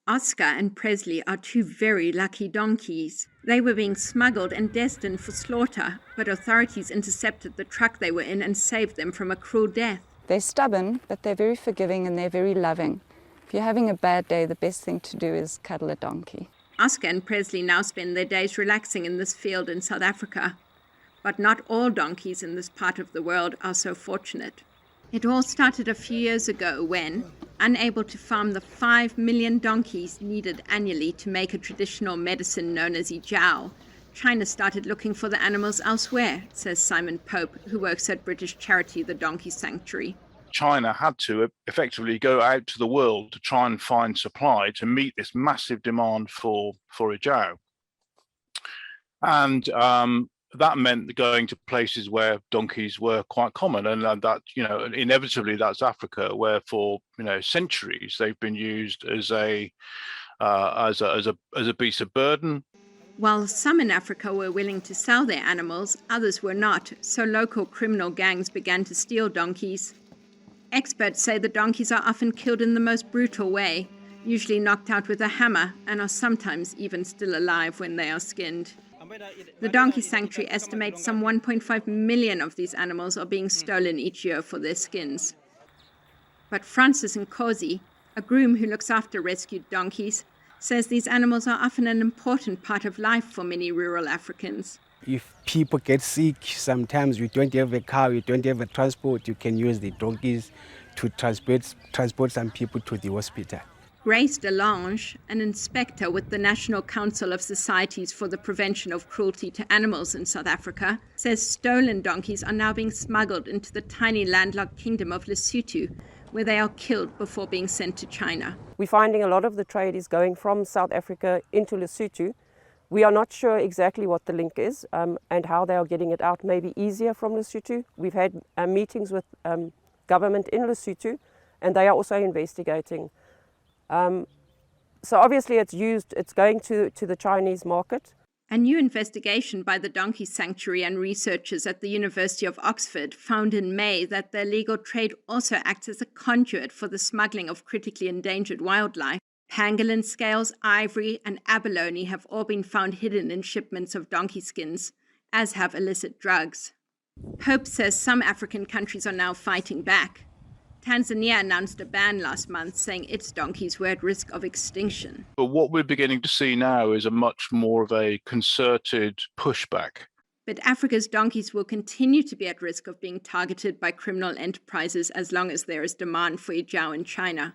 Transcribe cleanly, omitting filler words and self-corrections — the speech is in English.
Oscar and Presley are two very lucky donkeys. They were being smuggled and destined for slaughter, but authorities intercepted the truck they were in and saved them from a cruel death. They're stubborn, but they're very forgiving and they're very loving. If you're having a bad day, the best thing to do is cuddle a donkey. Oscar and Presley now spend their days relaxing in this field in South Africa. But not all donkeys in this part of the world are so fortunate. It all started a few years ago when, unable to farm the 5 million donkeys needed annually to make a traditional medicine known as ejiao, China started looking for the animals elsewhere, says Simon Pope, who works at British charity The Donkey Sanctuary. China had to effectively go out to the world to try and find supply to meet this massive demand for ejiao. And that meant going to places where donkeys were quite common, and that, inevitably that's Africa, where for centuries they've been used as a beast of burden. While some in Africa were willing to sell their animals, others were not, so local criminal gangs began to steal donkeys. Experts say the donkeys are often killed in the most brutal way, usually knocked out with a hammer, and are sometimes even still alive when they are skinned. The Donkey Sanctuary estimates some 1.5 million of these animals are being stolen each year for their skins. But Francis Nkosi, a groom who looks after rescued donkeys, says these animals are often an important part of life for many rural Africans. If people get sick, sometimes you don't have a car, you don't have a transport, you can use the donkeys to transport some people to the hospital. Grace Delange, an inspector with the National Council of Societies for the Prevention of Cruelty to Animals in South Africa, says stolen donkeys are now being smuggled into the tiny landlocked kingdom of Lesotho, where they are killed before being sent to China. We're finding a lot of the trade is going from South Africa into Lesotho. We are not sure exactly what the link is and how they are getting it out, maybe easier from Lesotho. We've had meetings with government in Lesotho, and they are also investigating. So obviously it's going to the Chinese market. A new investigation by the Donkey Sanctuary and researchers at the University of Oxford found in May that the illegal trade also acts as a conduit for the smuggling of critically endangered wildlife. Pangolin scales, ivory, and abalone have all been found hidden in shipments of donkey skins, as have illicit drugs. Pope says some African countries are now fighting back. Tanzania announced a ban last month, saying its donkeys were at risk of extinction. But what we're beginning to see now is a much more of a concerted pushback. But Africa's donkeys will continue to be at risk of being targeted by criminal enterprises as long as there is demand for ejiao in China.